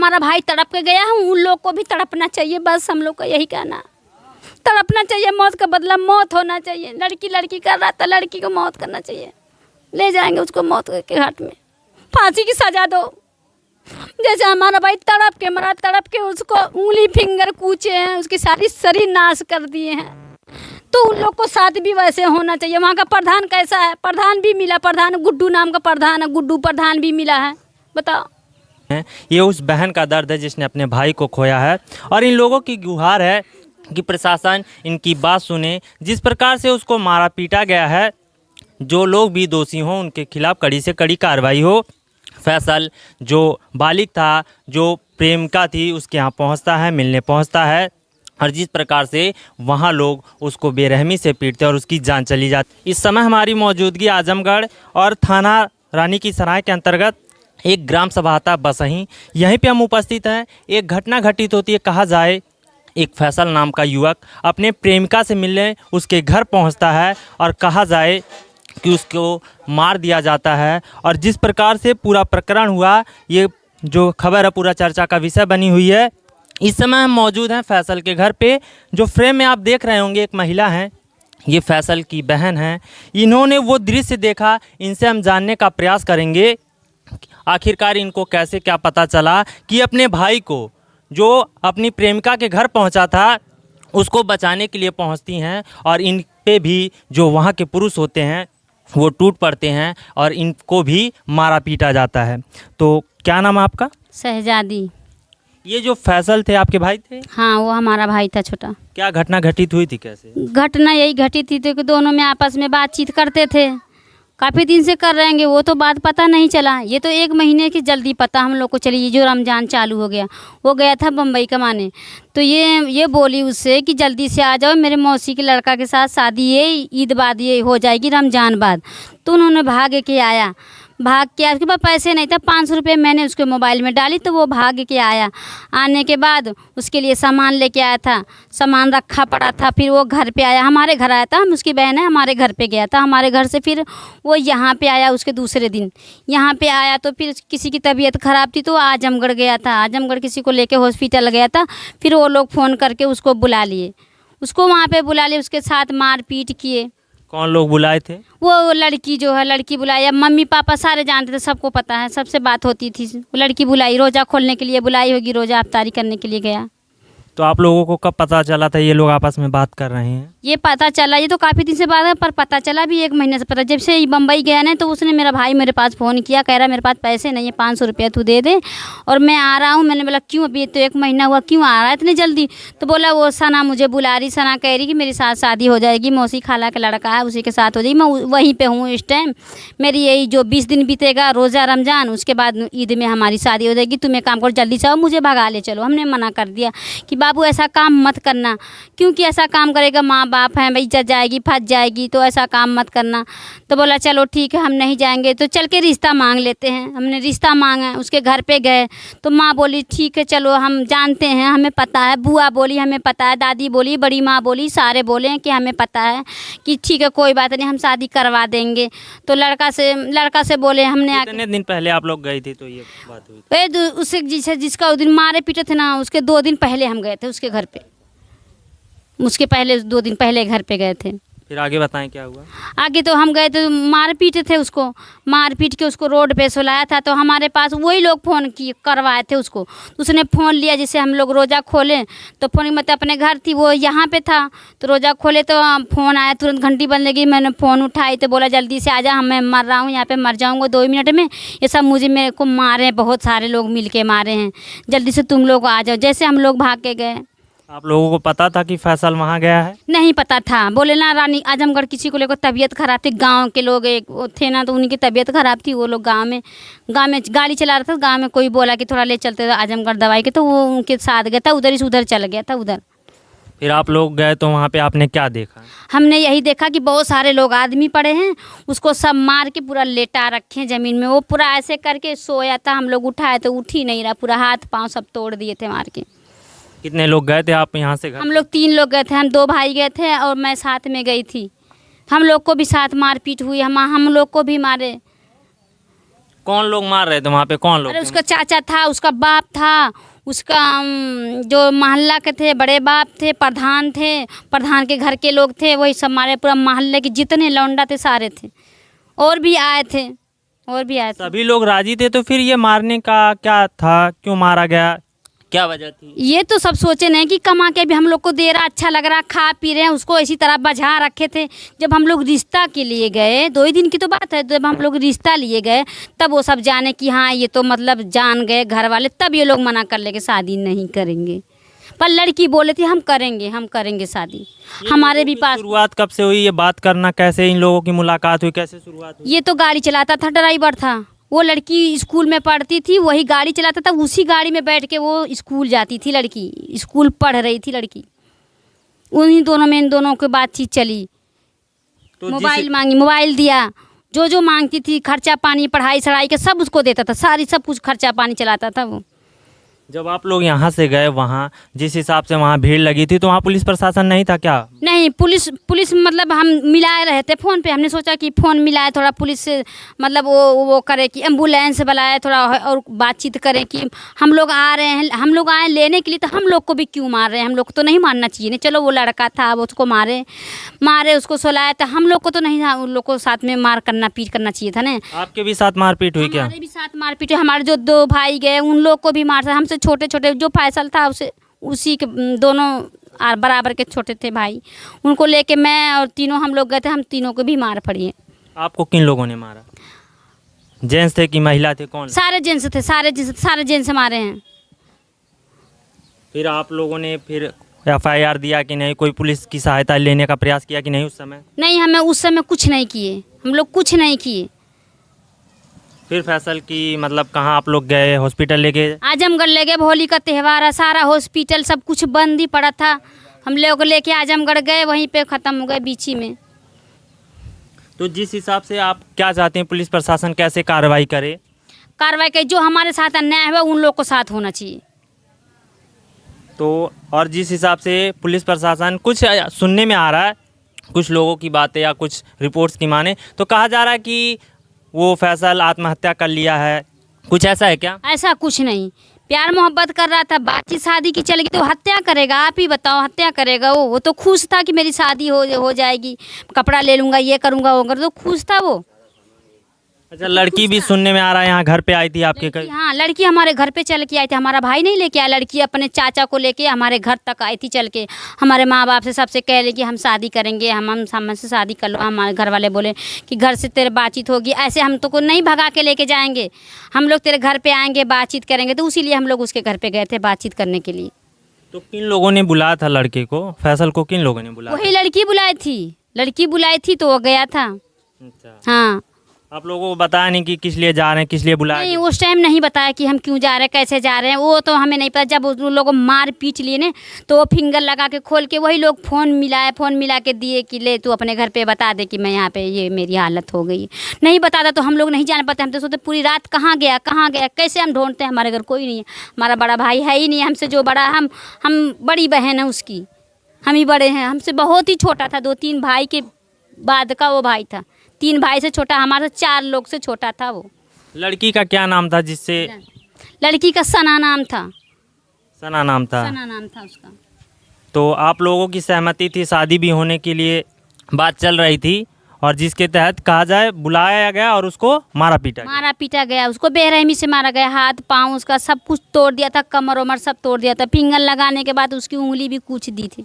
हमारा भाई तड़प के गया है, उन लोग को भी तड़पना चाहिए। बस हम लोग का यही कहना, तड़पना चाहिए। मौत का बदला मौत होना चाहिए। लड़की कर रहा था, लड़की को मौत करना चाहिए। ले जाएंगे उसको मौत के घाट में, फांसी की सजा दो। जैसे हमारा भाई तड़प के मरा, तड़प के उसको उंगली फिंगर कूचे हैं, उसकी सारी शरीर नाश कर दिए हैं, तो उन लोग को साथ भी वैसे होना चाहिए। वहाँ का प्रधान कैसा है? प्रधान भी मिला, प्रधान गुड्डू नाम का प्रधान है, गुड्डू प्रधान भी मिला है। बताओ, ये उस बहन का दर्द है जिसने अपने भाई को खोया है, और इन लोगों की गुहार है कि प्रशासन इनकी बात सुने। जिस प्रकार से उसको मारा पीटा गया है, जो लोग भी दोषी हों उनके खिलाफ कड़ी से कड़ी कार्रवाई हो। फैसल जो बालिग था, जो प्रेमिका थी, उसके यहाँ पहुँचता है, मिलने पहुँचता है, और जिस प्रकार से वहाँ लोग उसको बेरहमी से पीटते और उसकी जान चली जाती। इस समय हमारी मौजूदगी आजमगढ़ और थाना रानी की सराय के अंतर्गत एक ग्राम सभा था बसही, यहीं पे हम उपस्थित हैं। एक घटना घटित होती है। कहा जाए, एक फैसल नाम का युवक अपने प्रेमिका से मिलने उसके घर पहुंचता है, और कहा जाए कि उसको मार दिया जाता है। और जिस प्रकार से पूरा प्रकरण हुआ, ये जो खबर है पूरा चर्चा का विषय बनी हुई है। इस समय हम मौजूद हैं फैसल के घर पे। जो फ्रेम में आप देख रहे होंगे, एक महिला हैं, ये फैसल की बहन हैं। इन्होंने वो दृश्य देखा, इनसे हम जानने का प्रयास करेंगे आखिरकार इनको कैसे क्या पता चला कि अपने भाई को, जो अपनी प्रेमिका के घर पहुंचा था, उसको बचाने के लिए पहुंचती हैं, और इन पे भी जो वहाँ के पुरुष होते हैं वो टूट पड़ते हैं और इनको भी मारा पीटा जाता है। तो क्या नाम है आपका? शहजादी। ये जो फैसल थे आपके भाई थे? हाँ, वो हमारा भाई था छोटा। क्या घटना घटित हुई थी? कैसे घटना यही घटी थी कि दोनों में आपस में बातचीत करते थे, काफ़ी दिन से कर रहेंगे। वो तो बात पता नहीं चला, ये तो 1 महीने की जल्दी पता हम लोग को चली। ये जो रमज़ान चालू हो गया, वो गया था बम्बई कमाने, तो ये बोली उससे कि जल्दी से आ जाओ, मेरे मौसी के लड़का के साथ शादी है, ईद बाद ये हो जाएगी, रमज़ान बाद। तो उन्होंने भाग के आया, भाग के उसके पास पैसे नहीं था। 500 रुपये मैंने उसके मोबाइल में डाली, तो वो भाग के आया। आने के बाद उसके लिए सामान लेके आया था, सामान रखा पड़ा था। फिर वो घर पे आया, हमारे घर आया था, हम उसकी बहन है, हमारे घर पे गया था। हमारे घर से फिर वो यहाँ पे आया, उसके दूसरे दिन यहाँ पे आया। तो फिर किसी की तबीयत ख़राब थी, तो आजमगढ़ गया था, आजमगढ़ किसी को लेके हॉस्पिटल गया था। फिर वो लोग फ़ोन करके उसको बुला लिए, उसको वहाँ पे बुला लिए, उसके साथ मार पीट किए। कौन लोग बुलाए थे? वो लड़की जो है, लड़की बुलाई। अब मम्मी पापा सारे जानते थे, सबको पता है, सबसे बात होती थी। वो लड़की बुलाई, रोज़ा खोलने के लिए बुलाई होगी, रोज़ा अफ्तारी करने के लिए गया। तो आप लोगों को कब पता चला था ये लोग आपस में बात कर रहे हैं? ये पता चला, ये तो काफ़ी दिन से बात है, पर पता चला भी 1 महीने से पता। जब से बम्बई गया ना, तो उसने, मेरा भाई मेरे पास फ़ोन किया, कह रहा मेरे पास पैसे नहीं है, 500 रुपया तू दे दे और मैं आ रहा हूँ। मैंने बोला क्यों, अभी तो 1 महीना हुआ, क्यों आ रहा है इतनी जल्दी? तो बोला वो सना मुझे बुला रही, सना कह रही कि मेरे साथ शादी हो जाएगी, मौसी खाला का लड़का है, उसी के साथ हो जाएगी। मैं वहीं पर हूँ इस टाइम। मेरी यही जो 20 दिन बीतेगा रोज़ा रमज़ान, उसके बाद ईद में हमारी शादी हो जाएगी। तुम एक काम करो, जल्दी से आओ, मुझे भगा ले चलो। हमने मना कर दिया कि बाबू ऐसा काम मत करना, क्योंकि ऐसा काम करेगा माँ बाप हैं, इज्जत जाएगी, फंस जाएगी, तो ऐसा काम मत करना। तो बोला चलो ठीक है, हम नहीं जाएंगे, तो चल के रिश्ता मांग लेते हैं। हमने रिश्ता मांगा, उसके घर पे गए, तो माँ बोली ठीक है चलो, हम जानते हैं, हमें पता है। बुआ बोली हमें पता है, दादी बोली, बड़ी माँ बोली, सारे बोले हैं कि हमें पता है कि ठीक है कोई बात नहीं, हम शादी करवा देंगे। तो लड़का से बोले हमने। कितने दिन पहले आप लोग गए थे तो ये बात हुई थी? उससे जिसका उस दिन मारे पीटे थे ना, उसके 2 दिन पहले हम गए थे उसके घर पे। उसके पहले 2 दिन पहले घर पे गए थे। फिर आगे बताएं क्या हुआ? आगे तो हम गए तो मार पीटे थे उसको, मार पीट के उसको रोड पे सुलाया था। तो हमारे पास वही लोग फ़ोन किए, करवाए थे उसको। तो उसने फ़ोन लिया, जैसे हम लोग रोज़ा खोले तो फ़ोन, मतलब अपने घर थी, वो यहाँ पे था, तो रोज़ा खोले तो फ़ोन आया, तुरंत घंटी बज लगी। मैंने फ़ोन उठाई तो बोला जल्दी से आ जा, मैं मर रहा हूँ, यहाँ पे मर जाऊँगा 2 मिनट में। ये सब मेरे को मारे, बहुत सारे लोग मिल के मारे हैं, जल्दी से तुम लोग आ जाओ। जैसे हम लोग भाग के गए। आप लोगों को पता था कि फैसल वहाँ गया है? नहीं पता था, बोले ना रानी आजमगढ़ किसी को लेकर तबीयत खराब थी, गांव के लोग एक थे ना, तो उनकी तबीयत खराब थी। वो लोग गांव में गाड़ी चला रहा था, गांव में कोई बोला कि थोड़ा ले चलते थे आजमगढ़ दवाई के, तो वो उनके साथ गया था, उधर ही से उधर चल गया था उधर। फिर आप लोग गए तो वहाँ पे आपने क्या देखा? हमने यही देखा कि बहुत सारे लोग आदमी पड़े हैं, उसको सब मार के पूरा लेटा रखे हैं ज़मीन में। वो पूरा ऐसे करके सोया था, हम लोग उठाए तो उठ ही नहीं रहा, पूरा हाथ पाँव सब तोड़ दिए थे मार के। कितने लोग गए थे आप यहाँ से घर? हम लोग 3 लोग गए थे, हम 2 भाई गए थे और मैं साथ में गई थी। हम लोग को भी साथ मारपीट हुई, हम लोग को भी मारे। कौन लोग मार रहे थे वहाँ पे, कौन लोग अरे थे? उसका चाचा था, उसका बाप था, उसका जो मोहल्ला के थे बड़े बाप थे, प्रधान थे, प्रधान के घर के लोग थे, वही सब मारे। पूरा मोहल्ले के जितने लौंडा थे सारे थे, और भी आए थे, और भी आए थे। सभी लोग राजी थे, तो फिर ये मारने का क्या था, क्यों मारा गया, क्या वजह थी? ये तो सब सोचे नहीं कि कमा के भी हम लोग को दे रहा, अच्छा लग रहा, खा पी रहे हैं, उसको इसी तरह बझा रखे थे। जब हम लोग रिश्ता के लिए गए, 2 ही दिन की तो बात है, जब हम लोग रिश्ता लिए गए तब वो सब जाने कि हाँ ये तो मतलब जान गए घर वाले, तब ये लोग मना कर ले कि शादी नहीं करेंगे। पर लड़की बोले थी हम करेंगे शादी। ये हमारे लोगों भी की पास शुरुआत कब से हुई, ये बात करना कैसे, इन लोगों की मुलाकात हुई, कैसे शुरुआत हुई? ये तो गाड़ी चलाता था, ड्राइवर था। वो लड़की स्कूल में पढ़ती थी, वही गाड़ी चलाता था, उसी गाड़ी में बैठ के वो स्कूल जाती थी, लड़की स्कूल पढ़ रही थी लड़की। उन्हीं दोनों में इन दोनों की बातचीत चली। तो मोबाइल मांगी, मोबाइल दिया, जो जो मांगती थी, खर्चा पानी पढ़ाई सढ़ाई के सब उसको देता था, सारी सब कुछ खर्चा पानी चलाता था वो। जब आप लोग यहाँ से गए, वहाँ जिस हिसाब से वहाँ भीड़ लगी थी, तो वहाँ पुलिस प्रशासन नहीं था क्या? नहीं, पुलिस मतलब हम मिलाए रहे थे फ़ोन पे। हमने सोचा कि फ़ोन मिलाए, थोड़ा पुलिस से मतलब वो करे कि एम्बुलेंस बुलाए, थोड़ा और बातचीत करें कि हम लोग आ रहे हैं, हम लोग आए लेने के लिए, तो हम लोग को भी क्यों मार रहे हैं, हम लोग को तो नहीं मारना चाहिए ना। चलो वो लड़का था, अब उसको मारे उसको सुलाए, तो हम लोग को तो नहीं, उन लोग को साथ में मार करना पीट करना चाहिए था ना। आपके भी साथ मारपीट हुई क्या? हमारे भी साथ मारपीट हुई। हमारे जो 2 भाई गए उन लोग को भी मार, हमसे छोटे छोटे जो फैसल था उसे, उसी के दोनों बराबर के छोटे थे भाई, उनको लेके मैं और तीनों हम लोग गए थे, हम तीनों को भी मार पड़ी है। आपको किन लोगों ने मारा? जेंट्स थे कि महिला थे, कौन? सारे जेंट्स थे, सारे जेंट्स मारे हैं। फिर आप लोगों ने फिर FIR दिया कि नहीं, कोई पुलिस की सहायता लेने का प्रयास किया कि नहीं उस समय? नहीं, हमें उस समय कुछ नहीं किए, हम लोग कुछ नहीं किए। फिर फैसल की मतलब कहाँ आप लोग गए, हॉस्पिटल लेके? आजमगढ़ ले गए, होली का त्यौहार है, सारा हॉस्पिटल सब कुछ बंद ही पड़ा था, हम लोग लेके आजमगढ़ गए, वहीं पे ख़त्म हो गए बीच ही में। तो जिस हिसाब से आप क्या चाहते हैं, पुलिस प्रशासन कैसे कार्रवाई करे? कार्रवाई के जो हमारे साथ अन्याय हुआ उन लोग को साथ होना चाहिए। तो और जिस हिसाब से पुलिस प्रशासन, कुछ सुनने में आ रहा है, कुछ लोगों की बातें या कुछ रिपोर्ट्स की माने तो कहा जा रहा है कि वो फैसल आत्महत्या कर लिया है, कुछ ऐसा है क्या? ऐसा कुछ नहीं, प्यार मोहब्बत कर रहा था, बातचीत शादी की चलेगी तो हत्या करेगा? आप ही बताओ, हत्या करेगा वो तो खुश था कि मेरी शादी हो जाएगी, कपड़ा ले लूँगा, ये करूँगा वो कर, तो खुश था वो। अच्छा, लड़की भी सुनने में आ रहा है यहाँ घर पे आई थी आपके कहीं? हाँ, लड़की हमारे घर पे चल के आई थी, हमारा भाई नहीं लेके आया, लड़की अपने चाचा को लेके हमारे घर तक आई थी चल के। हमारे माँ बाप से सबसे कह रहे कि हम शादी करेंगे, हमसे शादी कर लो। हमारे घर वाले बोले कि घर से तेरे बातचीत होगी, ऐसे हम तो को नहीं भगा के लेके जाएंगे, हम लोग तेरे घर पे आएंगे, बातचीत करेंगे। तो उसी लिए हम लोग उसके घर पे गए थे बातचीत करने के लिए। तो किन लोगों ने बुलाया था लड़के को, फैसल को किन लोगों ने बुलाया? वही लड़की बुलाई थी तो वो गया था। अच्छा, हाँ, आप लोगों को बताया नहीं कि किस लिए जा रहे हैं, किस लिए बुलाया नहीं, गया? उस टाइम नहीं बताया कि हम क्यों जा रहे हैं, कैसे जा रहे हैं, वो तो हमें नहीं पता। जब उन लोगों को मार पीट लिए ने तो वो फिंगर लगा के खोल के वही लोग फ़ोन मिला के दिए कि ले तू अपने घर पे बता दे कि मैं यहाँ पे ये मेरी हालत हो गई। नहीं बताता तो हम लोग नहीं जान पाते, हम तो सोचते पूरी रात कहाँ गया, कैसे हम ढूंढते हैं, हमारे घर कोई नहीं है, हमारा बड़ा भाई है ही नहीं, हमसे जो बड़ा हम बड़ी बहन है उसकी, हम ही बड़े हैं, हमसे बहुत ही छोटा था, 2-3 भाई के बाद का वो भाई था, 3 भाई से छोटा, हमारे 4 लोग से छोटा था वो। लड़की का क्या नाम था जिससे? लड़की का सना नाम था। सना नाम था। सना नाम था उसका। तो आप लोगों की सहमति थी, शादी भी होने के लिए बात चल रही थी, और जिसके तहत कहा जाए बुलाया गया और उसको मारा पीटा गया, उसको बेरहमी से मारा गया, हाथ पाँव उसका सब कुछ तोड़ दिया था, कमर उमर सब तोड़ दिया था, फिंगर लगाने के बाद उसकी उंगली भी कूच दी थी।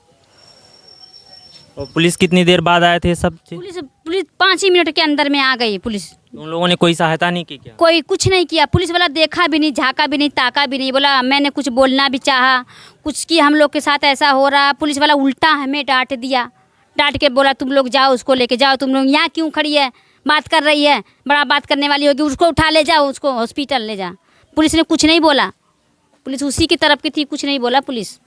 और पुलिस कितनी देर बाद आए थे सब चीज? पुलिस 5 ही मिनट के अंदर में आ गई पुलिस। उन लोगों ने कोई सहायता नहीं की क्या? कोई कुछ नहीं किया, पुलिस वाला देखा भी नहीं, झाँका भी नहीं, ताका भी नहीं, बोला मैंने कुछ बोलना भी चाहा, कुछ कि हम लोग के साथ ऐसा हो रहा, पुलिस वाला उल्टा हमें डांट दिया, डांट के बोला तुम लोग जाओ, उसको लेके जाओ, तुम लोग यहाँ क्यों खड़ी है, बात कर रही है, बड़ा बात करने वाली होगी, उसको उठा ले जाओ, उसको हॉस्पिटल ले जा। पुलिस ने कुछ नहीं बोला, पुलिस उसी की तरफ की थी, कुछ नहीं बोला पुलिस।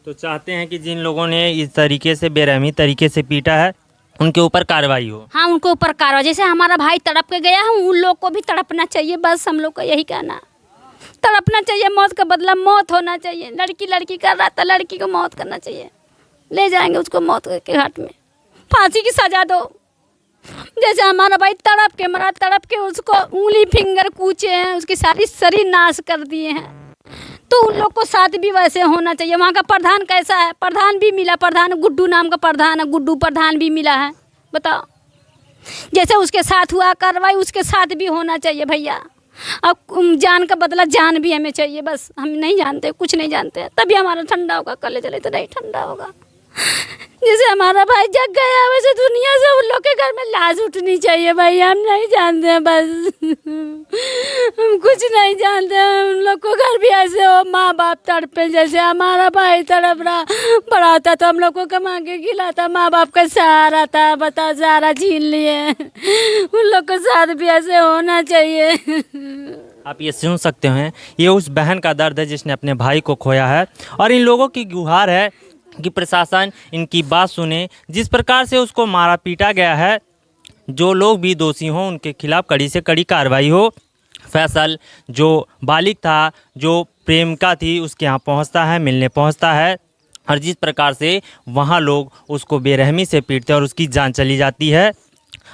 तो चाहते हैं कि जिन लोगों ने इस तरीके से बेरहमी तरीके से पीटा है उनके ऊपर कार्रवाई हो। हाँ, उनको ऊपर कार्रवाई, जैसे हमारा भाई तड़प के गया है उन लोग को भी तड़पना चाहिए, बस हम लोग का यही कहना, तड़पना चाहिए, मौत का बदला मौत होना चाहिए। लड़की कर रहा था, लड़की को मौत करना चाहिए, ले जाएंगे उसको मौत के घाट में, फांसी की सजा दो, जैसे हमारा भाई तड़प के मरा, तड़प के उसको उंगली फिंगर कूचे हैं, उसकी सारी शरीर नाश कर दिए हैं। तो उन लोग को साथ भी वैसे होना चाहिए। वहाँ का प्रधान कैसा है? प्रधान भी मिला, प्रधान गुड्डू नाम का प्रधान है, गुड्डू प्रधान भी मिला है। बताओ, जैसे उसके साथ हुआ कार्रवाई उसके साथ भी होना चाहिए भैया। अब जान का बदला जान भी हमें चाहिए। बस हम नहीं जानते, कुछ नहीं जानते, तभी हमारा ठंडा होगा। कल चले तो नहीं ठंडा होगा। जैसे हमारा भाई जग गया वैसे दुनिया से उन लोग के घर में लाश उठनी चाहिए भाई। हम नहीं जानते हैं, बस हम कुछ नहीं जानते हैं। उन लोग को घर भी ऐसे हो, माँ बाप तड़पे, जैसे हमारा भाई तड़प रहा बड़ा था तो हम लोग को कमा के खिलाता, माँ बाप का सहारा था। बता, सहारा छीन लिए। उन लोग को साथ भी ऐसे होना चाहिए। आप ये सुन सकते हैं, ये उस बहन का दर्द है जिसने अपने भाई को खोया है। और इन लोगों की गुहार है कि प्रशासन इनकी बात सुने। जिस प्रकार से उसको मारा पीटा गया है, जो लोग भी दोषी हों उनके खिलाफ कड़ी से कड़ी कार्रवाई हो। फैसल जो बालिग था, जो प्रेमिका थी, उसके यहाँ पहुँचता है, मिलने पहुँचता है, और जिस प्रकार से वहाँ लोग उसको बेरहमी से पीटते हैं और उसकी जान चली जाती है।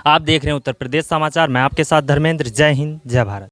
आप देख रहे हैं उत्तर प्रदेश समाचार, मैं आपके साथ धर्मेंद्र। जय हिंद, जय भारत।